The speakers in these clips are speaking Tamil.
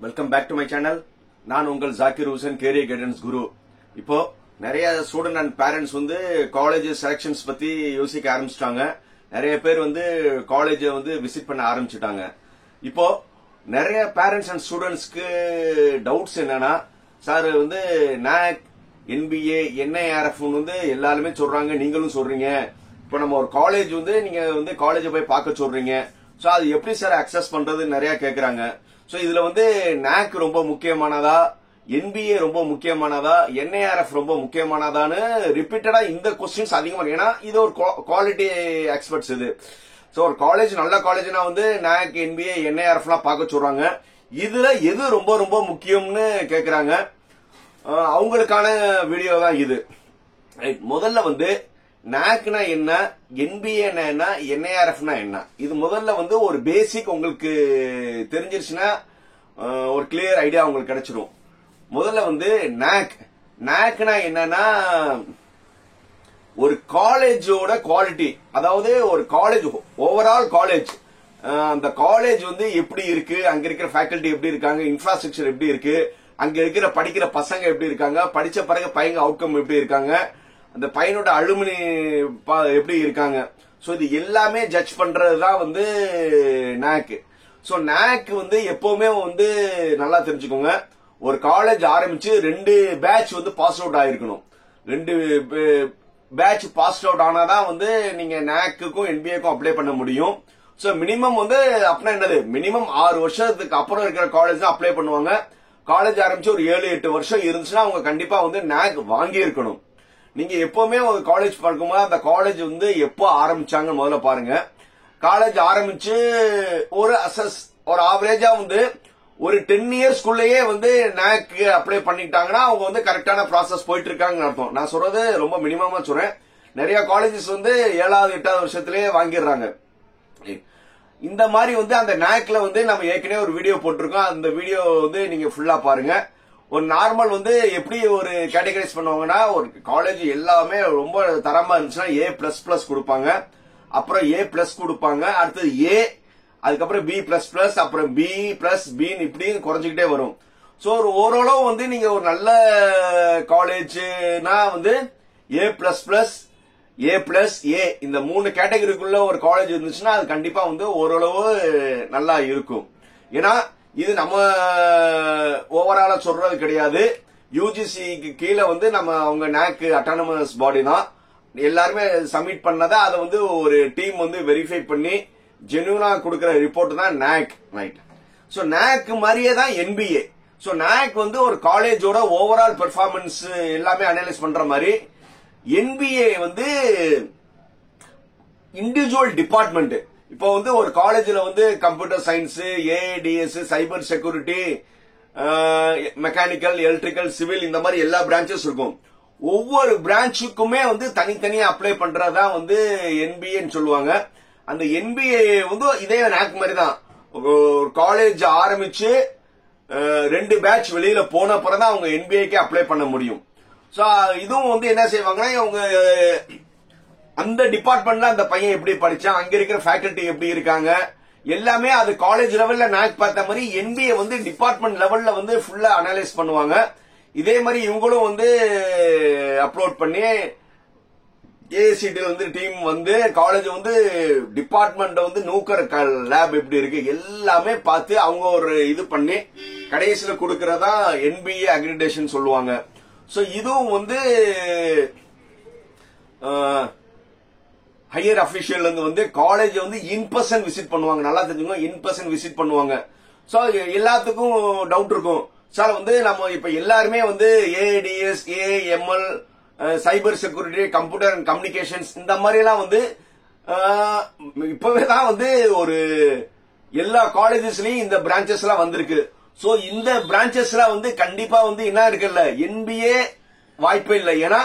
Welcome back to my channel. நான் உங்கள் Zakir Hussain, career guidance guru. இப்போ நிறைய ஸ்டூடெண்ட் அண்ட் பேரண்ட்ஸ் வந்து காலேஜ் செலக்ஷன்ஸ் பத்தி யோசிக்க ஆரம்பிச்சிட்டாங்க. நிறைய பேர் வந்து காலேஜ் வந்து விசிட் பண்ண ஆரம்பிச்சுட்டாங்க. இப்போ நிறைய பேரண்ட்ஸ் அண்ட் ஸ்டூடெண்ட்ஸ்க்கு டவுட்ஸ் என்னன்னா, சார் வந்து நாக், என்பிஏ, என்ஐஆர்எஃப் வந்து எல்லாருமே சொல்றாங்க, நீங்களும் சொல்றீங்க. இப்போ நம்ம ஒரு காலேஜ் வந்து நீங்க வந்து காலேஜ் போய் பார்க்க சொல்றீங்க. சோ அது எப்படி சார் அக்சஸ் பண்றது நிறைய கேக்குறாங்க. சோ இதுல வந்து நாக் ரொம்ப முக்கியமானதா, என்பிஏ ரொம்ப முக்கியமானதா, என்ஐஆர்எஃப் ரொம்ப முக்கியமானதான்னு ரிப்பீட்டடா இந்த கொஸ்டின்ஸ் அதிகமா இருக்கு. ஏன்னா இது ஒரு குவாலிட்டி எக்ஸ்பர்ட்ஸ் இது. சோ ஒரு காலேஜ், நல்ல காலேஜ்னா வந்து நாக், என்பிஏ, என்ஐஆர்எஃப் எல்லாம் பார்க்க சொல்றாங்க. இதுல எது ரொம்ப ரொம்ப முக்கியம்னு கேக்குறாங்க. அவங்களுக்கான வீடியோ தான் இது. முதல்ல வந்து நாக்னா என்ன, என்பிஏனா என்ன, என்ஐஆர்எஃப்னா என்ன, இது முதல்ல வந்து ஒரு பேசிக் உங்களுக்கு தெரிஞ்சிருச்சுன்னா ஒரு கிளியர் ஐடியா உங்களுக்கு கிடைச்சிடும். முதல்ல வந்து நாக்னா என்னன்னா, ஒரு காலேஜோட குவாலிட்டி, அதாவது ஒரு காலேஜ், ஓவரால் காலேஜ், அந்த காலேஜ் வந்து எப்படி இருக்கு, அங்க இருக்கிற ஃபேக்கல்டி எப்படி இருக்காங்க, இன்ஃப்ராஸ்ட்ரக்சர் எப்படி இருக்கு, அங்க இருக்கிற படிக்கிற பசங்க எப்படி இருக்காங்க, படிச்ச பிறகு பையங்க அவுட்கம் எப்படி இருக்காங்க, அந்த பையனோட அலுமினி எப்படி இருக்காங்க. சோ இது எல்லாமே ஜட்ஜ் பண்றதுதான் வந்து நாக். சோ நாக் வந்து எப்பவுமே வந்து நல்லா தெரிஞ்சுக்கோங்க, ஒரு காலேஜ் ஆரம்பிச்சு 2 பேட்ச் வந்து பாஸ் அவுட் ஆயிருக்கணும். 2 பேட்ச் பாஸ் அவுட் ஆனாதான் வந்து நீங்க நாக்குக்கும் என்பிஏக்கும் அப்ளை பண்ண முடியும். சோ மினிமம் வந்து அப்படின்னா என்னது, மினிமம் 6 வருஷத்துக்கு அப்புறம் இருக்கிற காலேஜ் தான் அப்ளை பண்ணுவாங்க. காலேஜ் ஆரம்பிச்சு ஒரு 7-8 வருஷம் இருந்துச்சுன்னா அவங்க கண்டிப்பா வந்து நாக் வாங்கி இருக்கணும். நீங்க எப்பவுமே ஒரு காலேஜ் பார்க்கும்போது அந்த காலேஜ் வந்து எப்போ ஆரம்பிச்சாங்க முதல்ல பாருங்க. காலேஜ் ஆரம்பிச்சு ஒரு ஆவரேஜா வந்து ஒரு 10 இயர்ஸ்க்குள்ளேயே வந்து நாக் அப்ளை பண்ணிட்டாங்கன்னா அவங்க வந்து கரெக்டான ப்ராசஸ் போயிட்டு இருக்காங்கன்னு அர்த்தம். நான் சொல்றது ரொம்ப மினிமமா சொல்றேன். நிறைய காலேஜஸ் வந்து 7வது 8வது வருஷத்திலேயே வாங்கிடுறாங்க. இந்த மாதிரி வந்து அந்த நாக்ல வந்து நம்ம ஏற்கனவே ஒரு வீடியோ போட்டிருக்கோம். அந்த வீடியோ வந்து நீங்க ஃபுல்லா பாருங்க. ஒரு நார்மல் வந்து எப்படி ஒரு கேட்டகரைஸ் பண்ணுவாங்கன்னா, ஒரு காலேஜ் எல்லாமே ரொம்ப தரமா இருந்துச்சுன்னா A++ கொடுப்பாங்க, அப்புறம் A+ கொடுப்பாங்க, அடுத்தது A, அதுக்கப்புறம் B++, அப்புறம் B+B இப்படி குறைஞ்சுக்கிட்டே வரும். சோ ஒரு ஓரளவு வந்து நீங்க ஒரு நல்ல காலேஜ்னா வந்து A++, A+A இந்த 3 கேட்டகரிக்குள்ள ஒரு காலேஜ் இருந்துச்சுன்னா அது கண்டிப்பா வந்து ஓரளவு நல்லா இருக்கும். ஏன்னா இது நம்ம ஓவராலா சொல்றது கிடையாது. யூஜிசிக்கு கீழே வந்து நம்ம அவங்க நாக் அட்டானமஸ் பாடி தான். எல்லாருமே சப்மிட் பண்ணதா அதை வந்து ஒரு டீம் வந்து வெரிஃபை பண்ணி ஜென்யூனா கொடுக்கிற ரிப்போர்ட் தான் நாக், ரைட்? சோ நாக் மாதிரியே தான் என்பிஏ. சோ நாக் வந்து ஒரு காலேஜோட ஓவரால் பெர்ஃபார்மன்ஸ் எல்லாமே அனலைஸ் பண்ற மாதிரி, என்பிஏ வந்து இண்டிவிஜுவல் டிபார்ட்மெண்ட். இப்போ வந்து ஒரு காலேஜ்ல வந்து computer science, AI DS, cyber security, mechanical, electrical, civil இந்த மாதிரி எல்லா பிரான்ச்சஸ் இருக்கும். ஒவ்வொரு பிரான்ச்சுக்குமே வந்து தனித்தனியா அப்ளை பண்றதா வந்து என்பிஏன்னு சொல்லுவாங்க. அந்த என்பிஏ வந்து இதே நாக் மாதிரி தான். ஒரு காலேஜ் ஆரம்பிச்சு 2 பேட்ச் வெளியில போன பிறகுதான் அவங்க என்பிஏக்கு அப்ளை பண்ண முடியும். சோ இதுவும் வந்து என்ன செய்வாங்கன்னா, அவங்க அந்த டிபார்ட்மெண்ட்ல அந்த பையன் எப்படி படிச்சான், அங்க இருக்கிற ஃபேக்கல்டி எப்படி இருக்காங்க, எல்லாமே அது காலேஜ் லெவல்ல நாக் பார்த்த மாதிரி என்பிஏ வந்து டிபார்ட்மெண்ட் லெவல்ல வந்து ஃபுல்லா அனலைஸ் பண்ணுவாங்க. இதே மாதிரி இவங்களும் வந்து அப்லோட் பண்ணி ஏசிடி வந்து டீம் வந்து காலேஜ் வந்து டிபார்ட்மெண்ட் வந்து நூக்கர் லேப் எப்படி இருக்கு எல்லாமே பார்த்து அவங்க ஒரு இது பண்ணி கடைசியில கொடுக்கறதா என்பிஏ அக்ரிடேஷன் சொல்லுவாங்க. சோ இதுவும் வந்து ஹையர் அபிஷியல் வந்து காலேஜ் வந்து இன்பர்சன் விசிட் பண்ணுவாங்க. நல்லா தெரிஞ்சுக்கோங்க, இன்பர்சன் விசிட் பண்ணுவாங்க. சோ எல்லாத்துக்கும் டவுட் இருக்கும், சார் வந்து நம்ம இப்ப எல்லாருமே வந்து AI DS, AIML, cyber security, computer and communications இந்த மாதிரி எல்லாம் வந்து இப்பவே தான் வந்து ஒரு எல்லா காலேஜஸ்லயும் இந்த பிரான்சஸ் எல்லாம் வந்திருக்கு. சோ இந்த பிரான்சஸ் எல்லாம் வந்து கண்டிப்பா வந்து என்ன இருக்குல்ல, என்பிஏ வாய்ப்பே இல்லை. ஏன்னா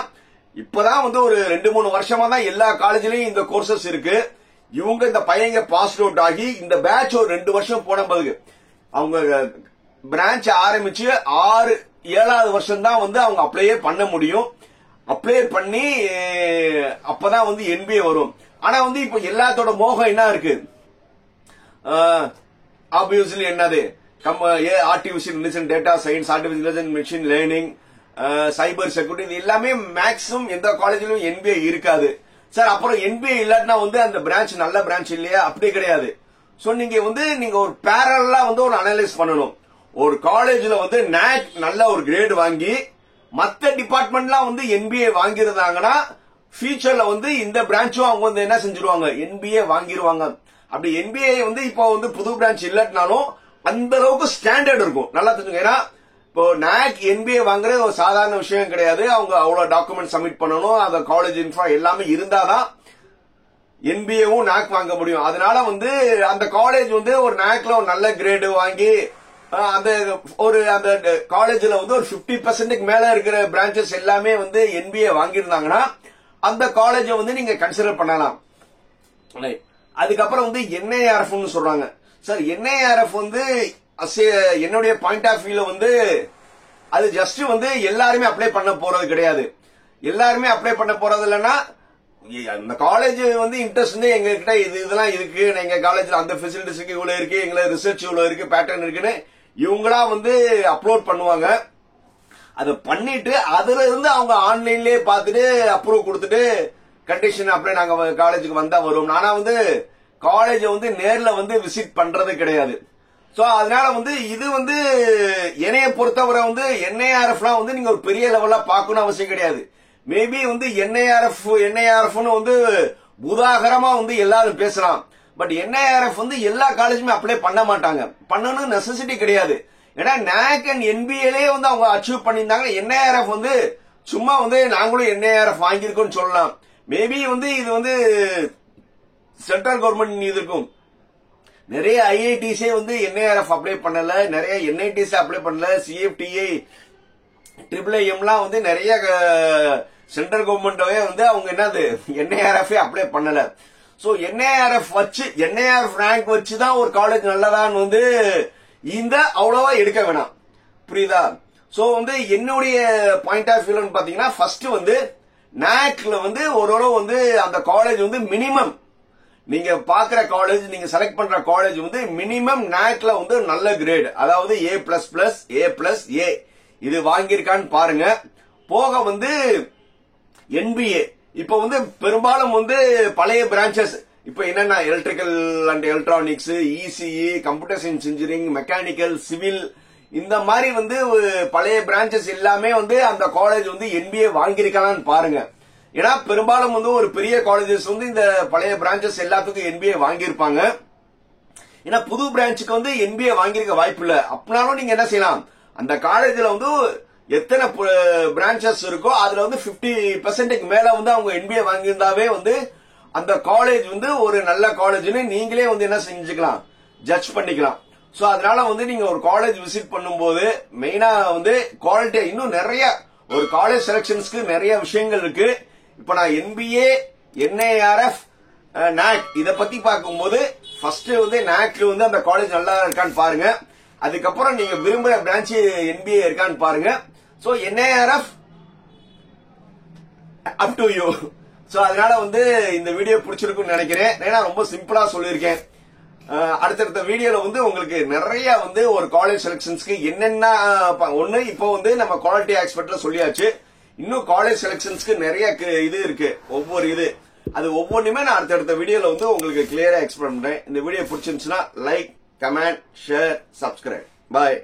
இப்பதான் வந்து ஒரு 2-3 வருஷமா தான் எல்லா காலேஜ்லயும் இந்த கோர்சஸ் இருக்கு. இவங்க இந்த பையங்க பாஸ் அவுட் ஆகி இந்த பேட்ச் ஒரு 2 வருஷம் போன பிறகு அவங்க பிரான்ச் ஆரம்பிச்சு 6-7வது வருஷம் தான் வந்து அவங்க அப்ளையே பண்ண முடியும். அப்ளை பண்ணி அப்பதான் வந்து என்பிஏ வரும். ஆனா வந்து இப்ப எல்லாத்தோட மோகம் என்ன இருக்கு, ஆப்வியஸ்லி என்னது, artificial intelligence, data science, artificial intelligence, machine learning, cyber security, இது எல்லாமே மேக்ஸிமம் எந்த காலேஜிலும் என்பிஏ இருக்காது சார். அப்புறம் என்பிஏ இல்லாட்டினா வந்து அந்த பிரான்ச் நல்ல பிரான்ச் இல்லையா? அப்படி கிடையாது. சோ நீங்க ஒரு பேரலா வந்து ஒரு அனலைஸ் பண்ணணும். ஒரு காலேஜ்ல வந்து நாக் நல்ல ஒரு கிரேட் வாங்கி மத்த டிபார்ட்மெண்ட்லாம் வந்து என்பிஏ வாங்கிருந்தாங்கன்னா ஃபியூச்சர்ல வந்து இந்த பிரான்ச்சும் அவங்க வந்து என்ன செஞ்சிருவாங்க, என்பிஏ வாங்கிருவாங்க. அப்படி என்பிஏ வந்து இப்போ வந்து புது பிரான்ச் இல்லட்டினாலும் அந்த அளவுக்கு ஸ்டாண்டர்ட் இருக்கும். நல்லா தெரிஞ்சுங்க. ஏன்னா இப்போ நாக் என்பிஏ வாங்குறது ஒரு சாதாரண விஷயம் கிடையாது. அவங்க அவ்வளவு டாக்குமெண்ட் சப்மிட் பண்ணணும். அந்த காலேஜ் இன்ஃப்ரா எல்லாமே இருந்தாதான் என்பிஏவும் நாக் வாங்க முடியும். அதனால வந்து அந்த காலேஜ் வந்து ஒரு நாக்ல ஒரு நல்ல கிரேடு வாங்கி அந்த காலேஜ்ல வந்து ஒரு 50% மேல இருக்கிற பிரான்சஸ் எல்லாமே வந்து என்பிஏ வாங்கியிருந்தாங்கன்னா அந்த காலேஜை வந்து நீங்க கன்சிடர் பண்ணலாம். அதுக்கப்புறம் வந்து என்ஐஆர்எஃப் சொல்றாங்க சார். என்ஐஆர்எஃப் வந்து என்னுடைய பாயிண்ட் ஆஃப் வியூல வந்து அது ஜஸ்ட் வந்து எல்லாருமே அப்ளை பண்ண போறது கிடையாது. எல்லாருமே அப்ளை பண்ண போறது இல்லைன்னா அந்த காலேஜ் வந்து இன்ட்ரெஸ்ட் வந்து எங்க கிட்ட இதெல்லாம் இருக்கு, எங்க காலேஜ்ல அந்த ஃபெசிலிட்டிஸ்க்கு இவ்வளவு இருக்கு, எங்களை ரிசர்ச் இவ்வளவு இருக்கு, பேட்டர்ன் இருக்குன்னு இவங்களா வந்து அப்லோட் பண்ணுவாங்க. அதை பண்ணிட்டு அதுல இருந்து அவங்க ஆன்லைன்லயே பார்த்துட்டு அப்ரூவ் கொடுத்துட்டு கண்டிஷன் அப்ளை நாங்க காலேஜுக்கு வந்தா வரும். ஆனா வந்து காலேஜ வந்து நேர்ல வந்து விசிட் பண்றது கிடையாது. சோ அதனால வந்து இது வந்து என்னைய பொறுத்தவரை வந்து என்ஐஆர்எஃப்லாம் வந்து நீங்க ஒரு பெரிய லெவல்ல பார்க்கணும் அவசியம் கிடையாது. மேபி வந்து என்ஐஆர்எஃப் வந்து உதாகரமா வந்து எல்லாரும் பேசலாம். பட் என்ஐஆர்எஃப் வந்து எல்லா காலேஜுமே அப்ளை பண்ண மாட்டாங்க. பண்ணணும் நெசசிட்டி கிடையாது. ஏன்னா நாக் அண்ட் என்பிஏலே வந்து அவங்க அச்சீவ் பண்ணியிருந்தாங்க. என்ஐஆர்எஃப் வந்து சும்மா வந்து நாங்களும் என்ஐஆர்எஃப் வாங்கியிருக்கோம்னு சொல்லலாம். மேபி வந்து இது வந்து சென்ட்ரல் கவர்மெண்ட் இது இருக்கும். நிறைய ஐஐடிஸே வந்து என்ஐஆர்எஃப் அப்ளை பண்ணல, நிறைய என்ஐடிஸ் அப்ளை பண்ணல, சிஎஃப்டிஐ, ட்ரிபிள்ஐஎம்லாம் வந்து நிறைய சென்ட்ரல் கவர்மெண்டாவே வந்து அவங்க என்னது என்ஐஆர்எஃப் அப்ளை பண்ணல. சோ என்ஐஆர்எஃப் ரேங்க் வச்சுதான் ஒரு காலேஜ் நல்லதான்னு வந்து இந்த அவ்வளவா எடுக்க வேணாம். புரியுதா? சோ வந்து என்னுடைய பாயிண்ட் ஆஃப் வியூல பாத்தீங்கன்னா ஃபர்ஸ்ட் வந்து நாக்ல வந்து ஒரு வந்து அந்த காலேஜ் வந்து மினிமம் நீங்க பாக்குற காலேஜ், நீங்க செலக்ட் பண்ற காலேஜ் வந்து மினிமம் நாக்ல வந்து நல்ல கிரேட், அதாவது A++, A+A இது வாங்கியிருக்கான்னு பாருங்க. போக வந்து என்பிஏ இப்ப வந்து பெரும்பாலும் வந்து பழைய பிரான்சஸ் இப்ப என்னன்னா electrical and electronics, ECE, computer science engineering, mechanical, civil, இந்த மாதிரி வந்து பழைய பிரான்சஸ் எல்லாமே வந்து அந்த காலேஜ் வந்து என்பிஏ வாங்கியிருக்கலாம்னு பாருங்க. ஏன்னா பெரும்பாலும் வந்து ஒரு பெரிய காலேஜஸ் வந்து இந்த பழைய பிரான்சஸ் எல்லாத்துக்கும் என்பிஏ வாங்கியிருப்பாங்க. ஏன்னா புது பிரான்ச்சுக்கு வந்து என்பிஏ வாங்கியிருக்க வாய்ப்பு இல்ல. அப்படினாலும் நீங்க என்ன செய்யலாம், அந்த காலேஜ்ல வந்து எத்தனை பிரான்சஸ் இருக்கோ அதுல வந்து 50% மேல வந்து அவங்க என்பிஏ வாங்கியிருந்தாவே வந்து அந்த காலேஜ் வந்து ஒரு நல்ல காலேஜ்னு நீங்களே வந்து என்ன செஞ்சுக்கலாம், ஜட்ஜ் பண்ணிக்கலாம். சோ அதனால வந்து நீங்க ஒரு காலேஜ் விசிட் பண்ணும்போது மெயினா வந்து குவாலிட்டி, இன்னும் நிறைய ஒரு காலேஜ் செலக்ஷன்ஸ்க்கு நிறைய விஷயங்கள் இருக்கு. இப்ப நான் என்பிஏ, என்ஐஆர்எஃப், நாக் இத பத்தி பார்க்கும்போது ஃபர்ஸ்ட் வந்து நாக்ல வந்து அந்த காலேஜ் நல்லா இருக்கான்னு பாருங்க. அதுக்கப்புறம் நீங்க விரும்புற பிரான்ச் என்பிஏ இருக்கான்னு பாருங்க. So NIRF up to you. So அதனால வந்து இந்த வீடியோ பிடிச்சிருக்குன்னு நினைக்கிறேன். ஏன்னா ரொம்ப சிம்பிளா சொல்லியிருக்கேன். அடுத்தடுத்த வீடியோல வந்து உங்களுக்கு நிறைய வந்து ஒரு காலேஜ் செலக்ஷன்ஸ்க்கு என்னென்ன ஒண்ணு இப்போ வந்து நம்ம குவாலிட்டி எக்ஸ்பர்ட்ல சொல்லியாச்சு. இன்னும் காலேஜ் செலக்ஷன்ஸ்க்கு நிறைய இது இருக்கு, ஒவ்வொரு இது அது ஒவ்வொன்றுமே நான் அடுத்தடுத்த வீடியோல வந்து உங்களுக்கு கிளியரா எக்ஸ்பிளைன் பண்றேன். இந்த வீடியோ பிடிச்சிருந்துச்சுன்னா லைக், கமெண்ட், ஷேர், சப்ஸ்கிரைப். பாய்.